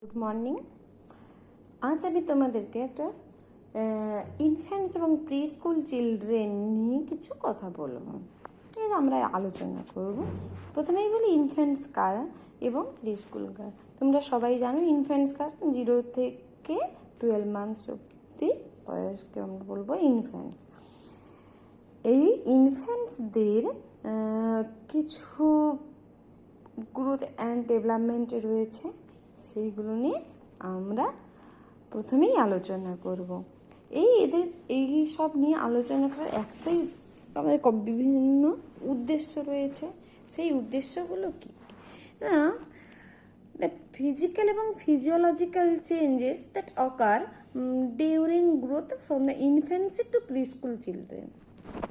Good morning. আজ আমি তোমাদেরকে একটা ইনফ্যান্টস এবং প্রি স্কুল চিলড্রেন নিয়ে কিছু কথা বলবো, আমরা আলোচনা করব। প্রথমেই বলি ইনফ্যান্টস কারা এবং প্রি স্কুল কারা। তোমরা সবাই জানো ইনফ্যান্টস কারা, 0 থেকে 12 মান্থস অবধি বয়সকে আমরা বলবো ইনফ্যান্টস। এই ইনফ্যান্টসদের কিছু গ্রোথ অ্যান্ড ডেভেলপমেন্ট রয়েছে, সেইগুলো নিয়ে আমরা প্রথমেই আলোচনা করব। এই সব নিয়ে আলোচনা করার একটাই আমাদের বিভিন্ন উদ্দেশ্য রয়েছে। সেই উদ্দেশ্যগুলো কি না, ফিজিক্যাল এবং physiological changes that ochre during growth from the infancy two pre school children,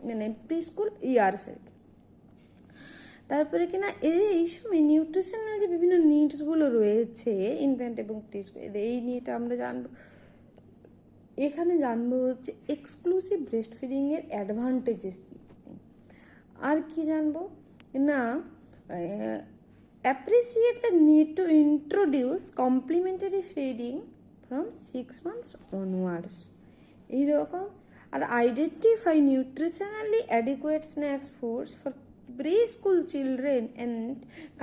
মানে প্রি স্কুল ইয়ার্স আর কি। তারপরে কিনা এই সময় নিউট্রিশনাল যে বিভিন্ন নিডসগুলো রয়েছে ইনফ্যান্ট এবং প্রি স্কুল, এই নিয়েটা আমরা জানবো। এখানে জানবো হচ্ছে এক্সক্লুসিভ ব্রেস্ট ফিডিংয়ের অ্যাডভান্টেজেস, আর কি জানবো না, appreciate the need to introduce complementary feeding from 6 months onwards, এইরকম। আর identify nutritionally adequate snacks foods for preschool children and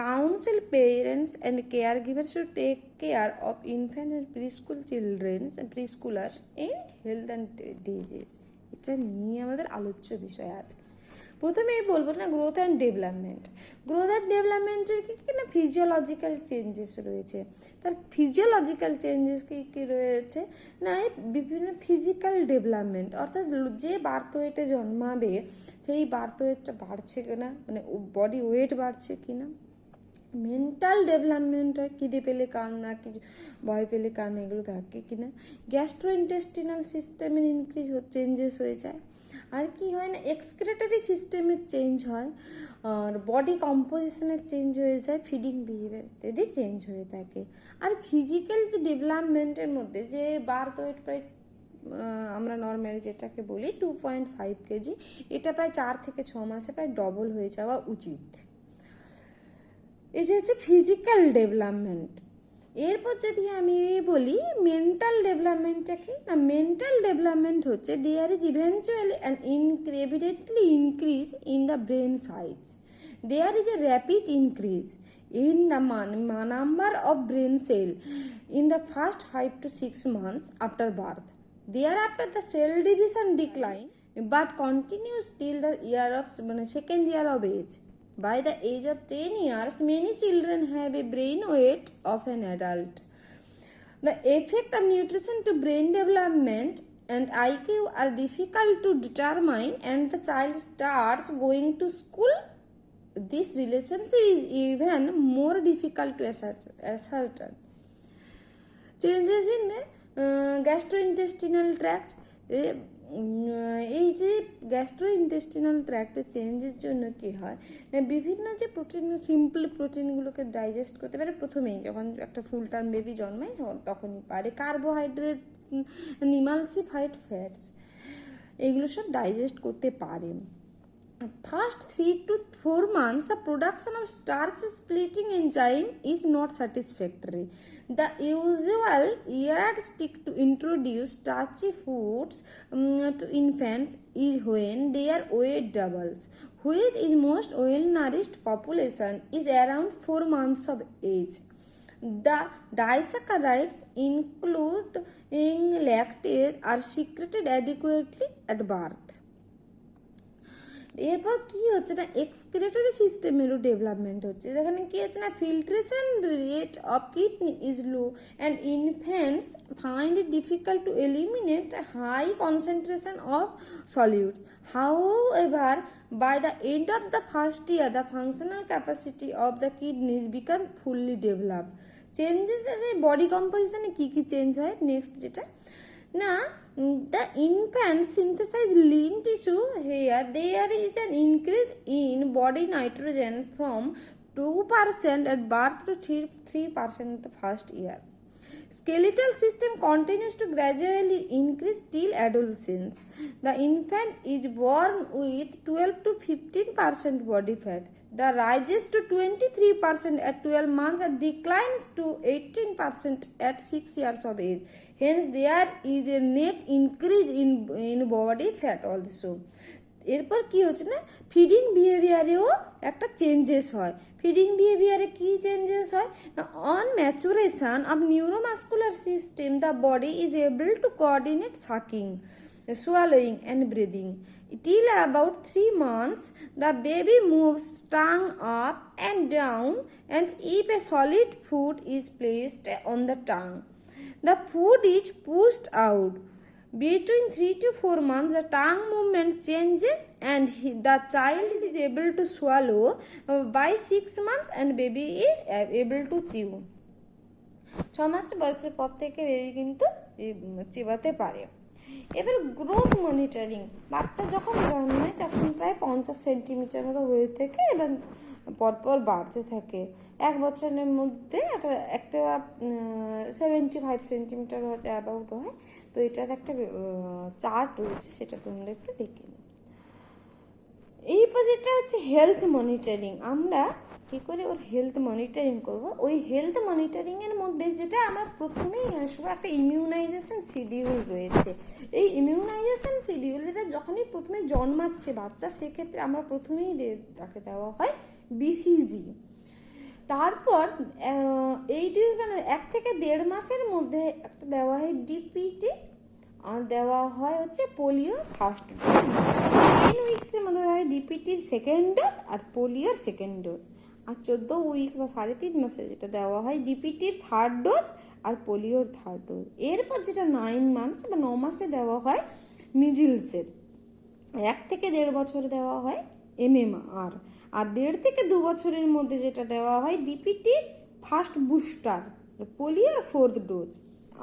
counsel parents and caregivers to take care of infant and preschool children and preschoolers in health and disease। এটা নিয়ে আমাদের আলোচ্য বিষয় আজকে। প্রথমেই বলবো না growth and development. Growth and ডেভেলপমেন্টের কি না ফিজিওলজিক্যাল চেঞ্জেস রয়েছে। তার ফিজিওলজিক্যাল চেঞ্জেস কি রয়েছে না, বিভিন্ন ফিজিক্যাল ডেভেলপমেন্ট, অর্থাৎ যে বার্থ ওয়েটে জন্মাবে সেই বার্থ ওয়েটটা বাড়ছে কিনা, মানে বডি ওয়েট বাড়ছে কিনা। মেন্টাল ডেভেলপমেন্ট হয়, খিদে পেলে কান না, কিছু ভয় পেলে কান, এগুলো থাকে কিনা। গ্যাস্ট্রো ইন্টেস্টিনাল সিস্টেমের চেঞ্জেস হয়ে যায়। আর কি হয় না, এক্সক্রেটরি সিস্টেমের চেঞ্জ হয়, আর বডি কম্পোজিশনের চেঞ্জ হয়ে যায়, ফিডিং বিহেভিয়ার ইত্যাদি চেঞ্জ হয়ে থাকে। আর ফিজিক্যাল যে ডেভেলপমেন্টের মধ্যে যে বার্থ ওয়েট প্রায় আমরা নর্মালি যেটাকে বলি 2.5 কেজি, এটা প্রায় 4 থেকে 6 মাসে প্রায় ডবল হয়ে যাওয়া উচিত। এই যে হচ্ছে ফিজিক্যাল ডেভেলপমেন্ট। এরপর যদি আমি বলি মেন্টাল ডেভেলপমেন্টটা কি না, মেন্টাল ডেভেলপমেন্ট হচ্ছে there is eventually and evidently increase in the brain size, there is a rapid increase in the number of brain cell in the first 5 to 6 months after birth. Thereafter the cell division decline but continues till the year of second year of age. By the age of 10 years, many children have a brain weight of an adult. The effect of nutrition to brain development and IQ are difficult to determine, and the child starts going to school. This relationship is even more difficult to ascertain. Changes in gastrointestinal tract, এই যে gastro intestinal ট্র্যাক্টের চেঞ্জের জন্য কী হয়, বিভিন্ন যে protein, simple প্রোটিনগুলোকে digest করতে পারে প্রথমেই, যখন একটা ফুল টার্ম বেবি জন্মায় তখনই পারে। কার্বোহাইড্রেট, ইমালসিফাইড ফ্যাটস, এগুলো সব ডাইজেস্ট করতে পারে। First 3 to 4 months, the production of starch splitting enzyme is not satisfactory. The usual yardstick to introduce starchy foods to infants is when their weight doubles, which is most well-nourished population is around 4 months of age. The disaccharides including lactase are secreted adequately at birth. এরপর কী হচ্ছে না, এক্সক্রেটরি সিস্টেমেরও development হচ্ছে, যেখানে কী হচ্ছে না filtration rate of kidney is low and infants find it difficult to eliminate high concentration of solutes. However by the end of the first year the functional capacity of the kidneys become fully developed. চেঞ্জেসের body কম্পোজিশনে কী কী change হয়, next যেটা না, the infant synthesize lean tissue. Here there is an increase in body nitrogen from 2% at birth to 3% in the first year. Skeletal system continues to gradually increase till adolescence. The infant is born with 12 to 15% body fat. The rises to 23% at 12 months and declines to 18% at 6 years of age. Hence, there is a net increase in body fat also. এরপর কি হচ্ছে না, feeding বিহেভিয়ারেও একটা changes হয়। Feeding বিহেভিয়ারে কি changes হয়, on maturation of neuromuscular system the body is able to coordinate sucking, swallowing and breathing. Till about 3 months, the baby moves tongue up and down, and if a solid food is placed on the tongue, the food is pushed out. Between 3 to 4 months, the tongue movement changes and the child is able to swallow. By 6 months, and baby is able to chew. 6 মাস বয়সের পর থেকে baby কিন্তু চিবাতে পারে। এবার growth monitoring, বাচ্চা যখন জন্মায় তখন প্রায় 50 সেন্টিমিটার মতো হয়ে থাকে এবং পরপর বাড়তে থাকে। 1 বছরের মধ্যে একটা 75 সেন্টিমিটার হতে অ্যাবাউট হয়। তো এটার একটা চার্ট রয়েছে, সেটা তোমরা একটু দেখে নিও। এইবার যেটা হচ্ছে হেলথ মনিটরিং, আমরা কী করে ওর হেলথ মনিটরিং করব, ওই হেলথ মনিটরিংয়ের মধ্যে যেটা আমরা প্রথমেই আসবো, একটা ইমিউনাইজেশন শিডিউল রয়েছে। এই ইমিউনাইজেশন শিডিউল যেটা যখনই প্রথমে জন্মাচ্ছে বাচ্চা, সেক্ষেত্রে আমরা প্রথমেই তাকে দেওয়া হয় বিসিজি। তারপর এই 1 থেকে 1.5 মাসের মধ্যে একটা দেওয়া হয় ডিপিটি, আর দেওয়া হয় হচ্ছে পোলিও ফার্স্ট ডোজ। 10 উইক্সের মধ্যে দেওয়া হয় ডিপিটির সেকেন্ড ডোজ আর পোলিওর সেকেন্ড ডোজ। আর 14 উইক্স বা 3.5 মাসে যেটা দেওয়া হয় ডিপিটির থার্ড ডোজ আর পোলিওর থার্ড ডোজ। এরপর যেটা 9 মান্থস বা 9 মাসে দেওয়া হয় মিজিলসের। 1 থেকে 1.5 বছরে দেওয়া হয় MMR। আর 1.5 থেকে 2 বছরের মধ্যে যেটা দেওয়া হয় ডিপিটির ফার্স্ট বুস্টার, পোলিওর 4th ডোজ।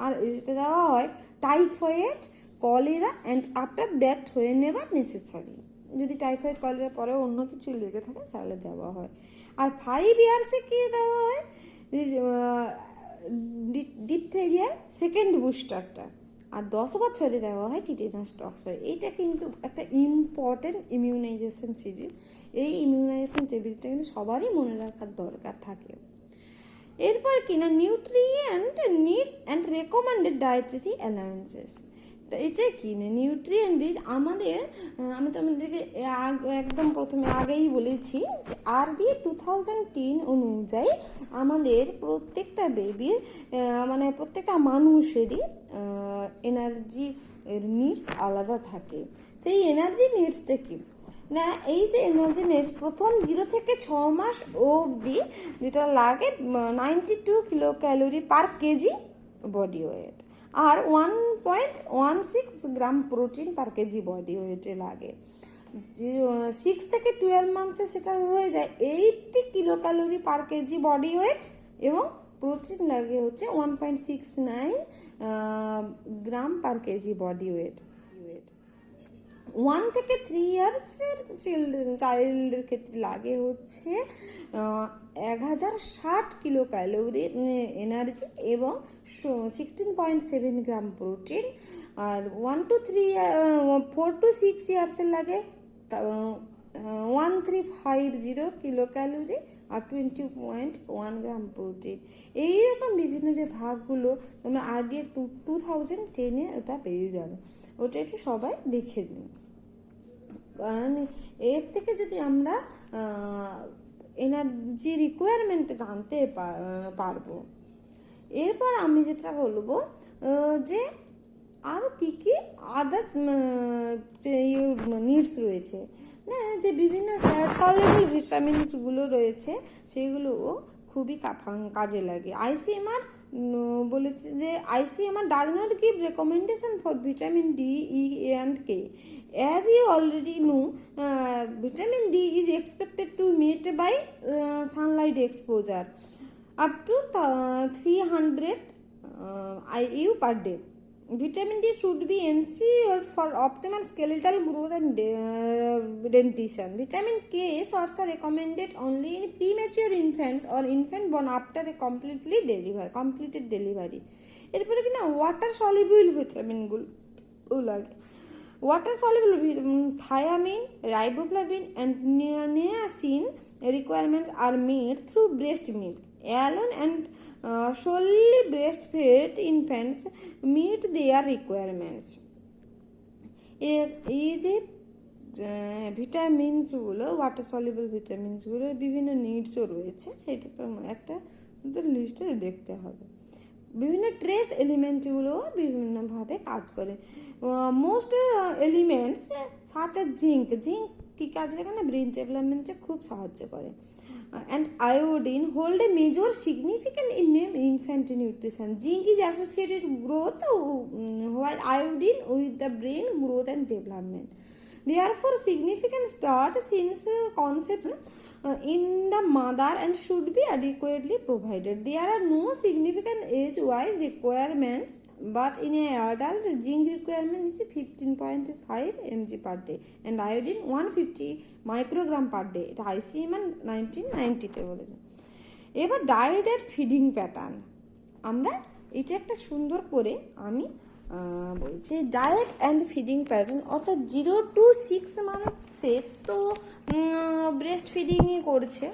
আর এতে দেওয়া হয় typhoid, cholera and after that হয়ে নেবার নেসেসারি। যদি টাইফয়েড কলেরা পরেও অন্য কিছু লেগে থাকে তাহলে দেওয়া হয়। আর 5 ইয়ার্সে কি দেওয়া হয়, ডিপথেরিয়ার সেকেন্ড বুস্টারটা। আর 10 বছরে দেওয়া হয় টিটেনাস টক্সয়েড। এইটা কিন্তু একটা ইম্পর্টেন্ট ইমিউনাইজেশন শিডিউল। এই ইমিউনাইজেশন শিডিউলটা কিন্তু সবারই মনে রাখার দরকার থাকে। এরপর কিনা nutrient needs and recommended dietary allowances. এটা কি না, নিউট্রিয়েন্ট আমাদের, আমি তোমাদেরকে একদম প্রথমে আগেই বলেছি যে RD 2010 অনুযায়ী আমাদের প্রত্যেকটা বেবির মানে প্রত্যেকটা মানুষেরই এনার্জি নিডস আলাদা থাকে। সেই এনার্জি নিডসটা কি না, এই যে এনার্জি নিডস প্রথম 0 থেকে 6 মাস অবধি যেটা লাগে 92 kilo calorie per KG body weight, আর 1.16 gram protein per KG body ওয়েটে লাগে। 6 থেকে 12 মান্থসে সেটা হয়ে যায় 80 kilo calorie per KG body weight, এবং প্রোটিন লাগে হচ্ছে 1.69 gram per KG body weight. 1 থেকে 3 ইয়ার্সের চাইল্ডের ক্ষেত্রে লাগে হচ্ছে 1060 কিলো ক্যালোরি এনার্জি এবং 16.7 গ্রাম প্রোটিন। আর 4 to 6 ইয়ার্সের লাগে 1350 কিলো ক্যালোরি আর 20.1 গ্রাম প্রোটিন। এইরকম বিভিন্ন যে ভাগগুলো তোমরা RD 2010-এ ওটা পেয়ে যাবে, ওটা একটু সবাই দেখে নিন। কারণ এর থেকে যদি আমরা এনার্জি রিকোয়ারমেন্ট জানতে পারবো। এরপর আমি যেটা বলবো যে আরও কী কী আদার যে নিডস রয়েছে না, যে বিভিন্ন ফ্যাট সলিউবল ভিটামিনসগুলো রয়েছে সেগুলোও খুবই কাজে লাগে। ICMR বলেছে যে ICMR does not give recommendation for vitamin D, E, and K. As you already know, vitamin D is expected to meet by sunlight exposure up to 300 IU per day. Vitamin D should be ensured for optimal skeletal growth and dentition. Vitamin K shots are recommended only in premature infants or infant born after a completed delivery. এরপরে কি না water soluble ভিটামিনগুলো লাগে। Water soluble thiamine, riboflavin and niacin requirements are met through breast milk alone, and solely breastfed infants meet their requirements. এই যে ভিটামিনসগুলো, water soluble ভিটামিনসগুলোর বিভিন্ন নিডসও রয়েছে, সেটা তো একটা লিস্টে দেখতে হবে। বিভিন্ন ট্রেস এলিমেন্টগুলো বিভিন্নভাবে কাজ করে। Most elements such a zinc কী কাজ করে না, ব্রেন ডেভেলপমেন্টে খুব সাহায্য করে। And iodine hold a major significance in infant nutrition. Zinc is associated with growth, while iodine with the brain growth and development. Therefore, significant start since concept in the mother and should be adequately provided. There are no significant age-wise requirements, but in an adult, zinc requirement is 15.5 mg per day and iodine 150 microgram per day. এটা ICMR 1990-তে বলেছে। এবার diet আর feeding pattern, আমরা এটা একটা সুন্দর করে আমি বলছি। ডায়েট অ্যান্ড ফিডিং প্যাটার্ন অর্থাৎ 0 to 6 মান্থসে তো ব্রেস্ট ফিডিংই করছে।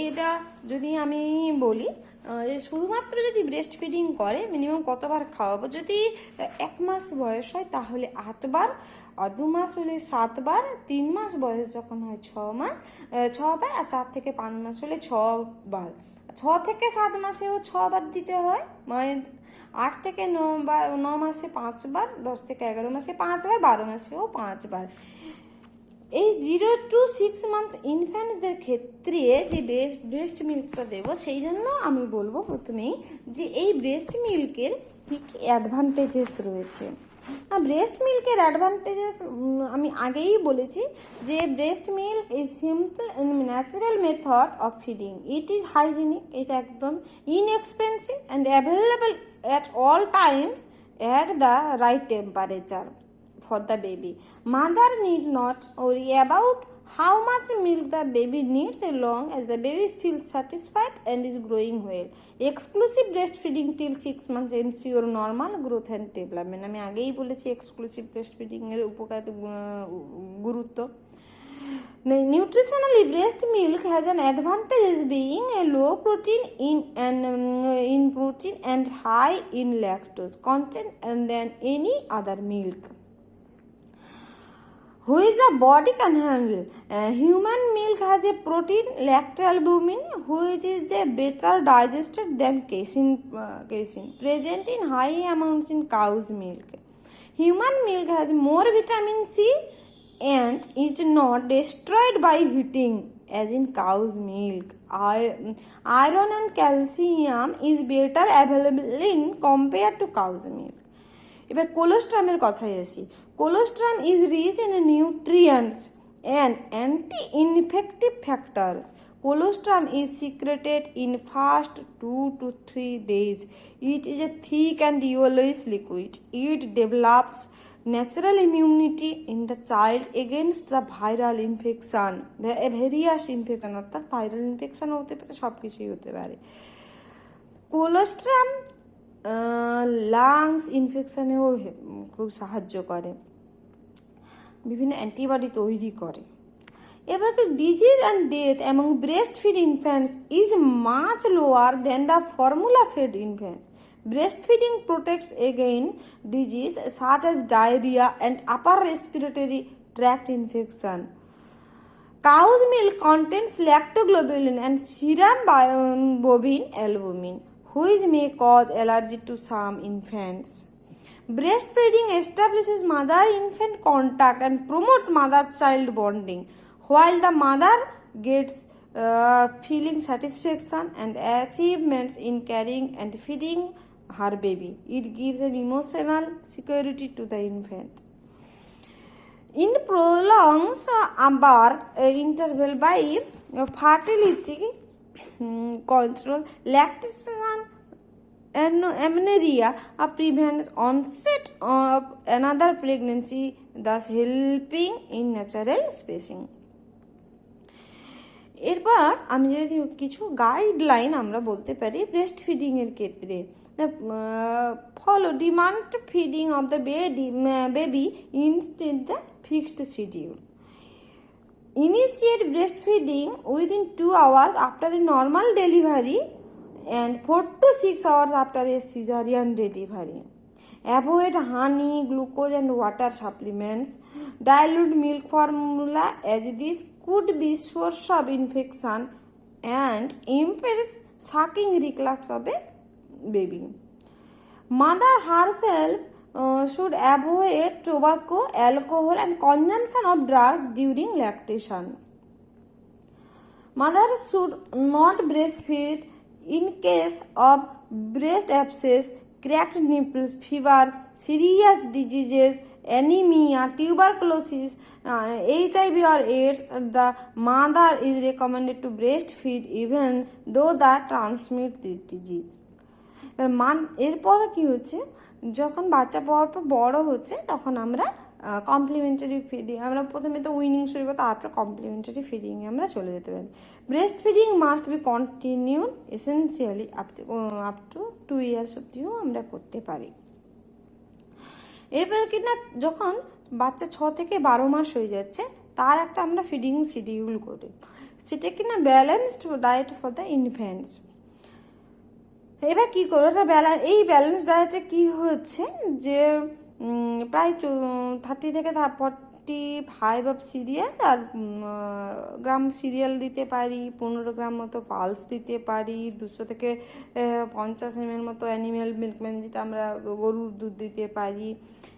এটা যদি আমি বলি যে শুধুমাত্র যদি ব্রেস্ট ফিডিং করে মিনিমাম কতবার খাওয়াবো, যদি 1 মাস বয়স হয় তাহলে 8 বার, 2 মাস হলে 7 বার, 3 মাস বয়স যখন হয় 6 বার, আর 4 থেকে 5 মাস হলে 6 বার। 6 থেকে 7 মাসেও 6 বার দিতে হয়, মানে 8 থেকে 9 মাসে 5 বার, 10 থেকে 11 মাসে 5 বার, 12 মাসেও 5 বার। এই 0 to 6 মান্থস ইনফ্যান্টসদের ক্ষেত্রে যে ব্রেস্ট মিল্কটা দেবো, সেই জন্য আমি বলবো প্রথমেই যে এই ব্রেস্ট মিল্কের কী কী অ্যাডভান্টেজেস রয়েছে। ব্রেস্ট মিল্কের অ্যাডভান্টেজেস আমি আগেই বলেছি যে breast milk is simple natural method of feeding. It is hygienic, এটা একদম inexpensive and available at all time at the right temperature for the baby. Mother need not worry about how much milk the baby needs as long as the baby feels satisfied and is growing well. Exclusive breastfeeding till 6 months ensure normal growth and development. আমি আগেই বলেছি exclusive breastfeeding এর উপকার গুরুত্ব। Nutritionally, breast milk has an advantage as being a low protein in protein and high in lactose content than any other milk, which the body can handle. Human milk has a protein lactalbumin, which is a better digested than casein present in high amounts in cow's milk. Human milk has more vitamin C and is not destroyed by heating as in cow's milk. Iron and calcium is better available in compared to cow's milk. এবার কোলোস্ট্রামের কথায় আসি। Colostrum is rich in nutrients and anti-infective factors. Colostrum is secreted in first 2 to 3 days. It is a thick and yellowish liquid. It develops natural immunity in the child against the viral infection. Various infection, অর্থাৎ viral infection হতে পারে, সব কিছুই হতে পারে। Colostrum lungs ইনফেকশনেও খুব সাহায্য করে, বিভিন্ন অ্যান্টিবডি তৈরি করে। এবার disease and death among breast feed infants is much lower than the formula fed infant. Breast feeding protects again disease such as diarrhoea and upper respiratory tract infection. Cow's milk contains lactoglobulin and serum bovine albumin, which may cause allergy to some infants. Breastfeeding establishes mother-infant contact and promotes mother-child bonding, while the mother gets feeling satisfaction and achievements in carrying and feeding her baby. It gives an emotional security to the infant. In prolongs birth interval by fertility control, lactation amenorrhea prevents onset of another pregnancy, thus helping in natural spacing. এরপর আমি যদি কিছু guideline আমরা বলতে পারি breast ফিডিংয়ের ক্ষেত্রে, follow demand feeding of the baby instead the fixed schedule. Initiate breastfeeding within 2 hours after a normal delivery and 4 to 6 hours after a cesarean delivery. Avoid honey, glucose and water supplements. Dilute milk formula as this could be source of infection and impair sucking reflex of a baby. Mother herself should avoid tobacco, alcohol and consumption of drugs during lactation. Mothers should not breastfeed in case of breast abscess, cracked nipples, fevers, serious diseases, anemia, tuberculosis, HIV or AIDS. The mother is recommended to breastfeed even though they transmit this disease. এরপর কি হচ্ছে, যখন বাচ্চা পাওয়ার পর বড় হচ্ছে তখন আমরা কমপ্লিমেন্টারি ফিডিং, আমরা প্রথমে তো উইনিং শুরু করবো, তারপরে কমপ্লিমেন্টারি ফিডিংয়ে আমরা চলে যেতে পারি. Breast feeding must be continued essentially up to 2 years অবধিও আমরা করতে পারি. এরপর কি না, যখন বাচ্চা 6 থেকে 12 মাস হয়ে যাচ্ছে তার একটা আমরা ফিডিং শিডিউল করি, সেটা কি না balanced diet for the infants. এবার কী করবো, এই ব্যালেন্স ডায়েটে কী হচ্ছে যে প্রায় 30 থেকে 45 অফ সিরিয়াল আর গ্রাম সিরিয়াল দিতে পারি, 15 গ্রাম মতো পালস দিতে পারি, 200 থেকে 50 ml মতো অ্যানিম্যাল মিল্কম্যান, যেটা আমরা গরুর দুধ দিতে পারি,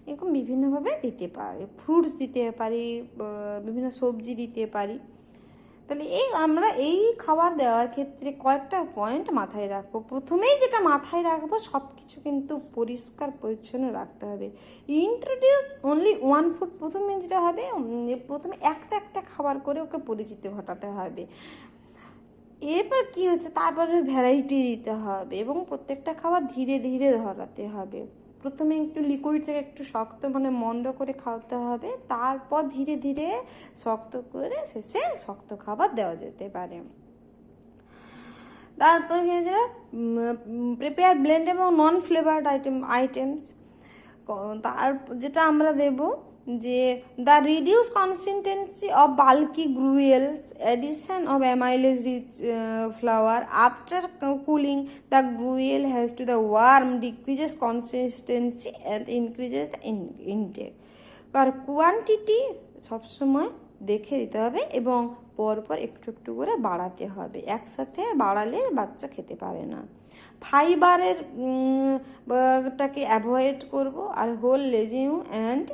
এরকম বিভিন্নভাবে দিতে পারি. ফ্রুটস দিতে পারি, বিভিন্ন সবজি দিতে পারি. তাহলে আমরা এই খাবার দেওয়ার ক্ষেত্রে কয়েকটা পয়েন্ট মাথায় রাখবো. প্রথমেই যেটা মাথায় রাখবো, সব কিছু কিন্তু পরিষ্কার পরিচ্ছন্ন রাখতে হবে. Introduce only 1 food. প্রথমে যেটা হবে, প্রথমে একটা খাবার করে ওকে পরিচিত ঘটাতে হবে. এরপর কি হচ্ছে, তারপরে ভ্যারাইটি দিতে হবে এবং প্রত্যেকটা খাবার ধীরে ধীরে ধরাতে হবে. প্রথমে একটু লিকুইড থেকে একটু শক্ত, মানে মন্দ করে খাওয়াতে হবে, তারপর ধীরে ধীরে শক্ত করে শেষে শক্ত খাবার দেওয়া যেতে পারে. তারপর প্রিপেয়ার ব্লেন্ড এবং নন ফ্লেভার্ড আইটেমস. তার যেটা আমরা দেব যে the reduce consistency of bulky gruels, addition of amylase rich flour after cooling the gruel has to the warm, decreases consistency and increases the intake. আর কোয়ান্টিটি সবসময় দেখে দিতে হবে এবং পরপর একটু একটু করে বাড়াতে হবে. একসাথে বাড়ালে বাচ্চা খেতে পারে না. ফাইবারের টাকে অ্যাভয়েড করব. আর whole legume and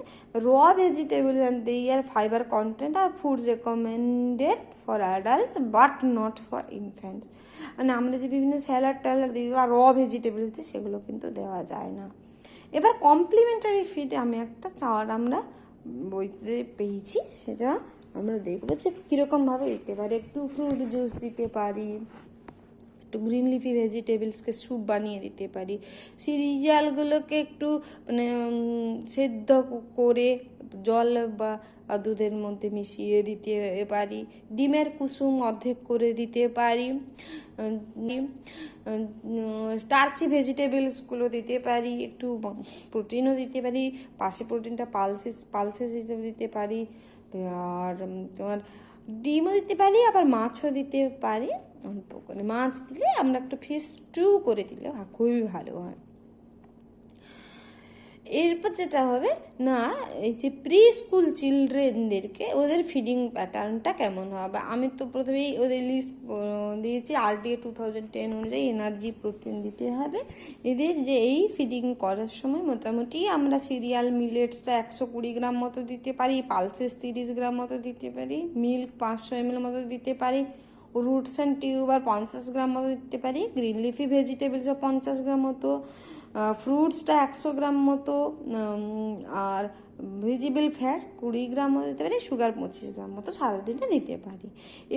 raw vegetable and their fibre content are food recommended for adults but not for infants. মানে আমরা যে বিভিন্ন স্যালাড ট্যালাড দিই বা র ভেজিটেবল দিই, সেগুলো কিন্তু দেওয়া যায় না. এবার কমপ্লিমেন্টারি ফিড আমি একটা চার্ট আমরা বইতে পেয়েছি, সেটা আমরা দেখবো যে কীরকমভাবে দিতে পারি. একটু ফ্রুট জুস দিতে পারি, একটু গ্রিন লিফি ভেজিটেবলসকে স্যুপ বানিয়ে দিতে পারি, সিরিয়ালগুলোকে একটু মানে সেদ্ধ করে জল বা দুধের মধ্যে মিশিয়ে দিতে পারি, ডিমের কুসুম অর্ধেক করে দিতে পারি, স্টার্চি ভেজিটেবলসগুলো দিতে পারি, একটু প্রোটিনও দিতে পারি, পাশে প্রোটিনটা পালসেস হিসেবে দিতে পারি, আর তোমার ডিমও দিতে পারি, আবার মাছও দিতে পারি. অল্প করে মাছ দিলে আমরা একটু ফিশ স্টু করে দিলে খুবই ভালো হয়. এরপর যেটা হবে না, এই যে প্রি স্কুল চিলড্রেনদেরকে ওদের ফিডিং প্যাটার্নটা কেমন হবে, আমি তো প্রথমেই ওদের লিস্ট দিয়েছি. RDA 2010 অনুযায়ী এনার্জি প্রোটিন দিতে হবে এদের. যে এই ফিডিং করার সময় মোটামুটি আমরা সিরিয়াল মিলেটসটা 120 গ্রাম মতো দিতে পারি, পালসেস 30 গ্রাম মতো দিতে পারি, মিল্ক 500 ml মতো দিতে পারি, রুটস অ্যান্ড টিউবার 50 গ্রাম মতো দিতে পারি, গ্রিন লিফি ভেজিটেবলস 50 গ্রাম মতো, ফ্রুটসটা 100 গ্রাম মতো, আর ভিজিবল ফ্যাট 20 গ্রাম মতো দিতে পারি, সুগার 25 গ্রাম মতো সারাদিনে দিতে পারি।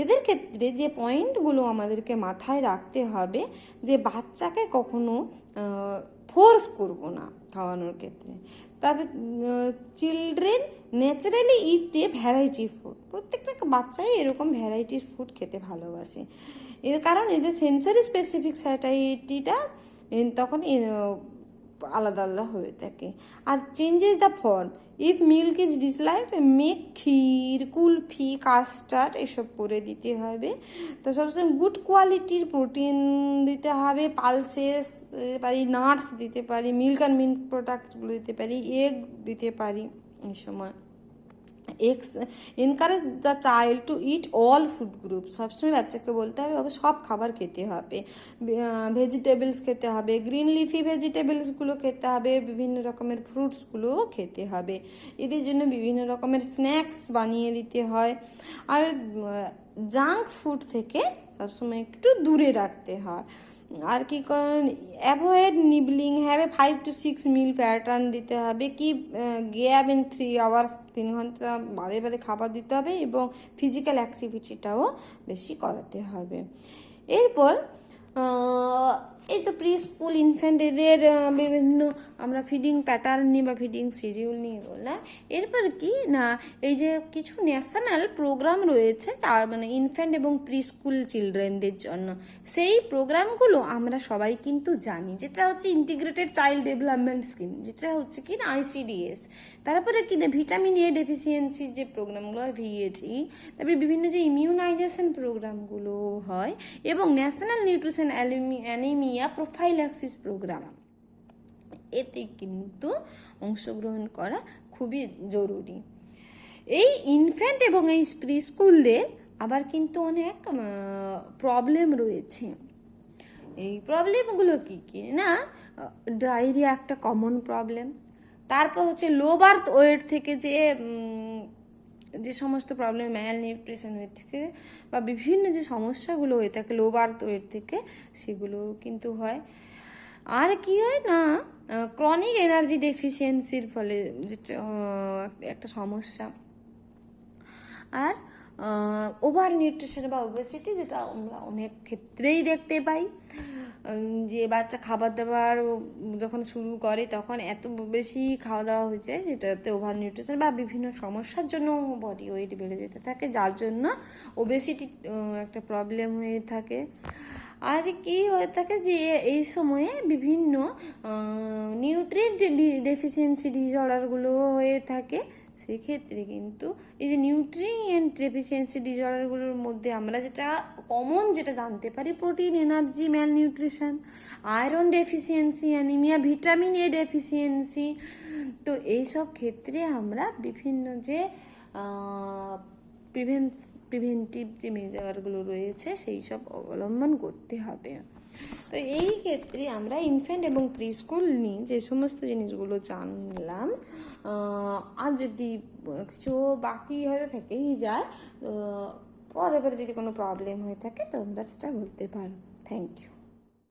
এদের ক্ষেত্রে যে পয়েন্টগুলো আমাদেরকে মাথায় রাখতে হবে, যে বাচ্চাকে কখনো ফোর্স করব না খাওয়ানোর ক্ষেত্রে। তারপর children naturally it a variety food, প্রত্যেকটা বাচ্চাই এরকম ভ্যারাইটির ফুড খেতে ভালোবাসে। এর কারণ এদের সেন্সারি স্পেসিফিক স্যাটাইটিটা তখন আলাদা আলাদা হয়ে থাকে। আর changes the form, if milk is disliked make kheer, kulfi, custard এসব করে দিতে হবে। তো সবসময় গুড কোয়ালিটির প্রোটিন দিতে হবে, পালসেস দিতে পারি, নাটস দিতে পারি, মিল্ক অ্যান্ড মিল্ক প্রোডাক্টসগুলো দিতে পারি, এগ দিতে পারি। এই সময় encourage the child to eat all food group, সবসময় বাচ্চাকে বলতে হবে সব খাবার খেতে হবে, ভেজিটেবলস খেতে হবে, গ্রিন লিফি ভেজিটেবলসগুলো খেতে হবে, বিভিন্ন রকমের ফ্রুটসগুলোও খেতে হবে। এদের জন্য বিভিন্ন রকমের স্ন্যাক্স বানিয়ে দিতে হয়। আর জাঙ্ক ফুড থেকে সবসময় একটু দূরে রাখতে হয়। আর কি করেন, avoid nibbling, have a 5 to 6 meal pattern দিতে হবে, কি গ্যাপ ইন 3 আওয়ার্স, 3 ঘন্টা বাদে বাদে খাবার দিতে হবে, এবং ফিজিক্যাল অ্যাক্টিভিটিটাও বেশি করাতে হবে। এরপর এই তো প্রি স্কুল ইনফ্যান্ট, এদের বিভিন্ন আমরা ফিডিং প্যাটার্ন নিই বা ফিডিং শিডিউল নিয়ে বললাম। এরপর কি না, এই যে কিছু ন্যাশনাল প্রোগ্রাম রয়েছে তার মানে ইনফ্যান্ট এবং প্রি স্কুল চিলড্রেনদের জন্য, সেই প্রোগ্রামগুলো আমরা সবাই কিন্তু জানি, যেটা হচ্ছে ইন্টিগ্রেটেড চাইল্ড ডেভেলপমেন্ট স্কিম, যেটা হচ্ছে কি না ICDS। তারপরে কি না ভিটামিন এ ডেফিসিয়েন্সি যে প্রোগ্রামগুলো হয় VATE, তারপরে বিভিন্ন যে ইমিউনাইজেশন প্রোগ্রামগুলো হয়, এবং national nutrition anaemia prophylaxis programme, এতে কিন্তু অংশগ্রহণ করা খুবই জরুরি। এই ইনফ্যান্ট এবং এই প্রি স্কুলদের আবার কিন্তু অনেক প্রবলেম রয়েছে। এই প্রবলেমগুলো কী কী না, ডায়রিয়া একটা কমন প্রবলেম। তারপর হচ্ছে লো বার্থ ওয়েট থেকে যে সমস্ত প্রবলেম ম্যাল নিউট্রিশন হয়ে থাকে বা বিভিন্ন যে সমস্যাগুলো হয়ে থাকে লো বার্থ ওয়েট থেকে, সেগুলো কিন্তু হয়। আর কি হয় না, ক্রনিক এনার্জি ডেফিসিয়েন্সির ফলে যেটা একটা সমস্যা। আর ওভার নিউট্রিশন বা ওবেসিটি, যেটা আমরা অনেক ক্ষেত্রেই দেখতে পাই, যে বাচ্চা খাবার দাবার যখন শুরু করে তখন এত বেশি খাওয়া দাওয়া হয়ে যায়, যেটাতে ওভার নিউট্রিশন বা বিভিন্ন সমস্যার জন্য বডি ওয়েট বেড়ে যেতে থাকে, যার জন্য ওবেসিটি একটা প্রবলেম হয়ে থাকে। আর কি হয়ে থাকে যে এই সময়ে বিভিন্ন নিউট্রিয়েন্ট ডেফিসিয়েন্সি ডিসঅর্ডারগুলো হয়ে থাকে। সেক্ষেত্রে কিন্তু এই যে নিউট্রিয়েন্ট ডেফিসিয়েন্সি ডিসঅর্ডারগুলোর মধ্যে আমরা যেটা কমন যেটা জানতে পারি, protein energy malnutrition, iron deficiency anaemia, vitamin A deficiency. তো এইসব ক্ষেত্রে আমরা বিভিন্ন যে প্রিভেন্টিভ যে মেজারগুলো রয়েছে সেই সব অবলম্বন করতে হবে। তো এই ক্ষেত্রে আমরা ইনফ্যান্ট এবং প্রি স্কুল নিয়ে যে সমস্ত জিনিসগুলো জানলাম, আর যদি কিছু বাকি হয়ে থেকেই যায়, পরে যদি কোনো প্রবলেম হয়ে থাকে তো আমরা সেটা বলতে পারো। Thank you.